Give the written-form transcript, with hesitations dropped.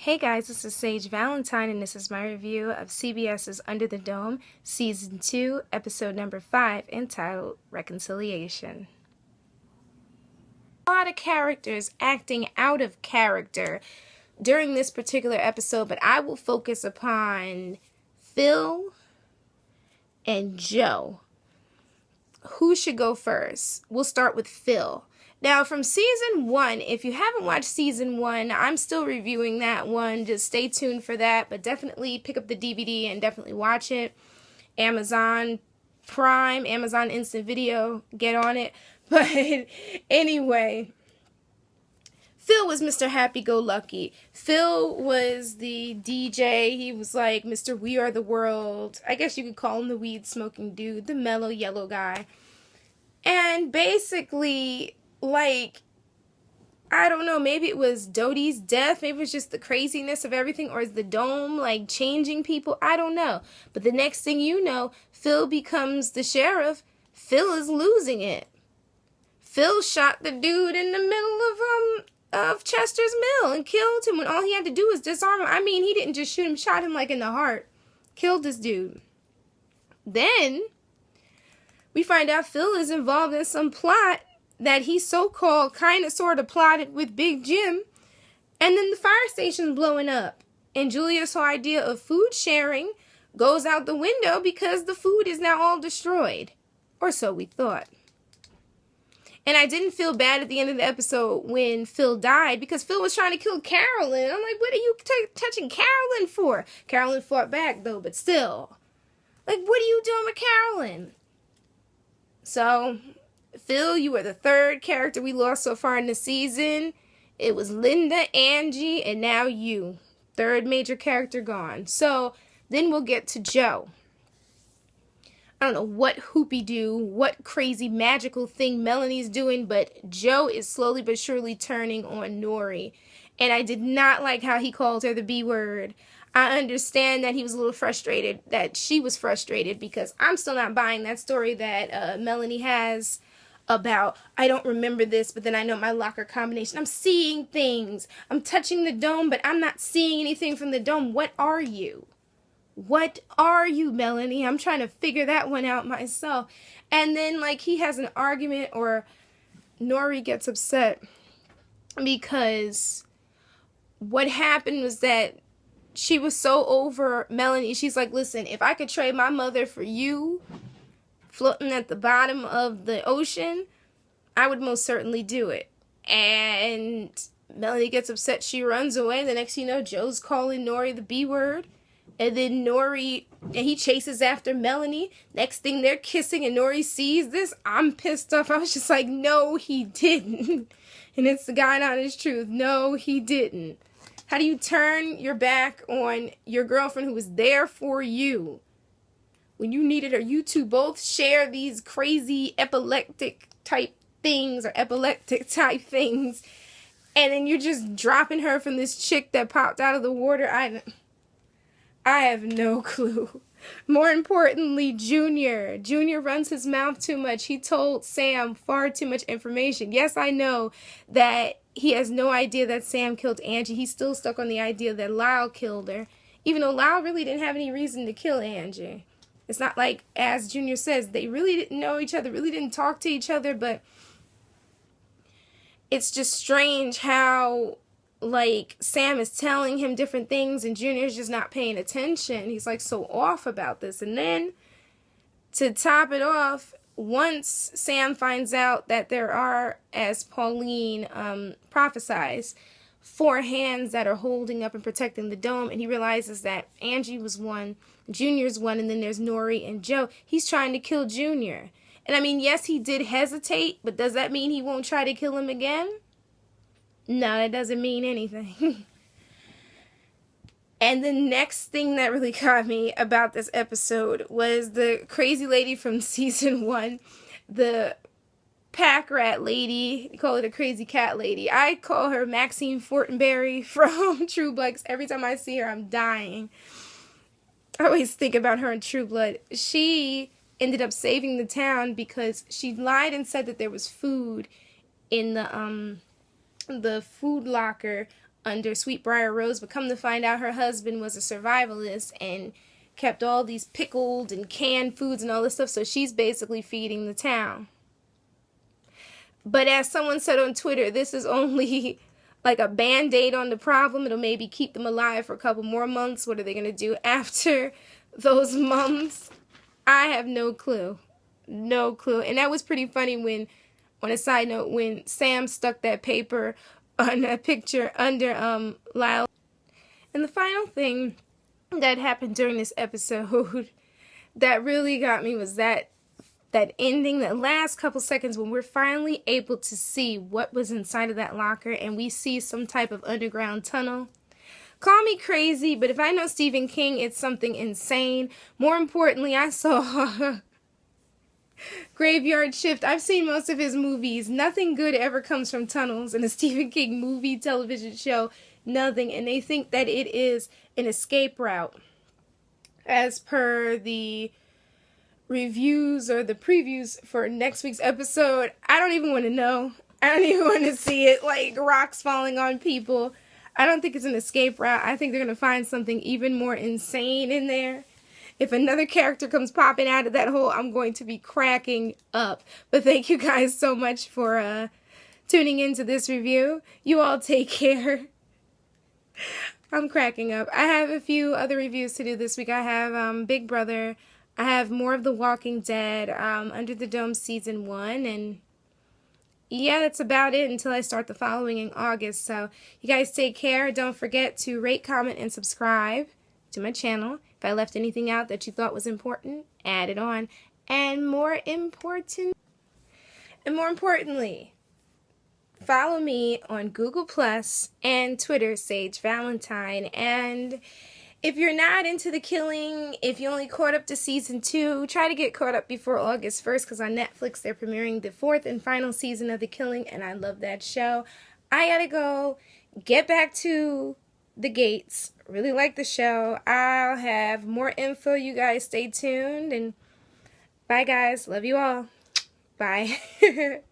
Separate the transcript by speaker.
Speaker 1: Hey guys, this is Sage Valentine, and this is my review of CBS's Under the Dome, Season 2, Episode number 5, entitled Reconciliation. A lot of characters acting out of character during this particular episode, but I will focus upon Phil and Joe. Who should go first? We'll start with Phil. Now, from Season 1, if you haven't watched Season 1, I'm still reviewing that one. Just stay tuned for that, but definitely pick up the DVD and definitely watch it. Amazon Prime, Amazon Instant Video, get on it. But anyway, Phil was Mr. Happy-Go-Lucky. Phil was the DJ. He was like Mr. We Are the World. I guess you could call him the weed-smoking dude, the mellow yellow guy. And basically, like, I don't know, maybe it was Dodie's death, maybe it was just the craziness of everything, or is the dome, like, changing people? I don't know. But the next thing you know, Phil becomes the sheriff. Phil is losing it. Phil shot the dude in the middle of Chester's Mill and killed him when all he had to do was disarm him. I mean, he didn't just shoot him, shot him, like, in the heart. Killed this dude. Then we find out Phil is involved in some plot that he so-called kind of sort of plotted with Big Jim, and then the fire station's blowing up, and Julia's whole idea of food sharing goes out the window because the food is now all destroyed, or so we thought. And I didn't feel bad at the end of the episode when Phil died, because Phil was trying to kill Carolyn. I'm like, what are you touching Carolyn for? Carolyn fought back, though, but still. Like, what are you doing with Carolyn? So, Phil, you were the third character we lost so far in the season. It was Linda, Angie, and now you. Third major character gone. So, then we'll get to Joe. I don't know what hoopy-doo, what crazy magical thing Melanie's doing, but Joe is slowly but surely turning on Norrie. And I did not like how he called her the B word. I understand that he was a little frustrated, that she was frustrated, because I'm still not buying that story that Melanie has about, I don't remember this, but then I know my locker combination. I'm seeing things. I'm touching the dome, but I'm not seeing anything from the dome. What are you? What are you, Melanie? I'm trying to figure that one out myself. And then, like, he has an argument, or Norrie gets upset because what happened was that she was so over Melanie. She's like, listen, if I could trade my mother for you floating at the bottom of the ocean, I would most certainly do it. And Melanie gets upset. She runs away. The next thing you know, Joe's calling Norrie the B word. And then Norrie, and he chases after Melanie. Next thing, they're kissing, and Norrie sees this. I'm pissed off. I was just like, no, he didn't. And it's the God honest truth. No, he didn't. How do you turn your back on your girlfriend who was there for you when you needed her? You two both share these crazy epileptic type things, and then you're just dropping her from this chick that popped out of the water. I have no clue. More importantly, Junior. Junior runs his mouth too much. He told Sam far too much information. Yes, I know that he has no idea that Sam killed Angie. He's still stuck on the idea that Lyle killed her, even though Lyle really didn't have any reason to kill Angie. It's not like, as Junior says, they really didn't know each other, really didn't talk to each other, but it's just strange how, like, Sam is telling him different things and Junior's just not paying attention. He's, like, so off about this. And then, to top it off, once Sam finds out that there are, as Pauline prophesies, 4 hands that are holding up and protecting the dome, and he realizes that Angie was one, Junior's one, and then there's Norrie and Joe, he's trying to kill Junior. And I mean, yes, he did hesitate, but does that mean he won't try to kill him again? No, that doesn't mean anything. And the next thing that really got me about this episode was the crazy lady from Season 1, the pack rat lady. They call it a crazy cat lady. I call her Maxine Fortenberry from True Blood. Every time I see her, I'm dying. I always think about her in True Blood. She ended up saving the town because she lied and said that there was food in the food locker under Sweetbriar Rose, but come to find out her husband was a survivalist and kept all these pickled and canned foods and all this stuff, so she's basically feeding the town. But as someone said on Twitter, this is only like a band-aid on the problem. It'll maybe keep them alive for a couple more months. What are they going to do after those months? I have no clue. No clue. And that was pretty funny when, on a side note, when Sam stuck that paper on a picture under Lyle. And the final thing that happened during this episode that really got me was that ending, that last couple seconds when we're finally able to see what was inside of that locker and we see some type of underground tunnel. Call me crazy, but if I know Stephen King, it's something insane. More importantly, I saw Graveyard Shift. I've seen most of his movies. Nothing good ever comes from tunnels in a Stephen King movie, television show, nothing. And they think that it is an escape route. As per the reviews or the previews for next week's episode, I don't even want to know. I don't even want to see it, like rocks falling on people. I don't think it's an escape route. I think they're going to find something even more insane in there. If another character comes popping out of that hole, I'm going to be cracking up. But thank you guys so much for tuning into this review. You all take care. I'm cracking up. I have a few other reviews to do this week. I have Big Brother. I have more of The Walking Dead, Under the Dome Season 1, and yeah, that's about it until I start the following in August. So you guys take care. Don't forget to rate, comment, and subscribe to my channel. If I left anything out that you thought was important, add it on. And more importantly, follow me on Google Plus and Twitter, Sage Valentine. And if you're not into The Killing, if you only caught up to Season 2, try to get caught up before August 1st, because on Netflix they're premiering the 4th and final season of The Killing, and I love that show. I gotta go get back to the gates. Really like the show. I'll have more info. You guys stay tuned, and bye guys. Love you all. Bye.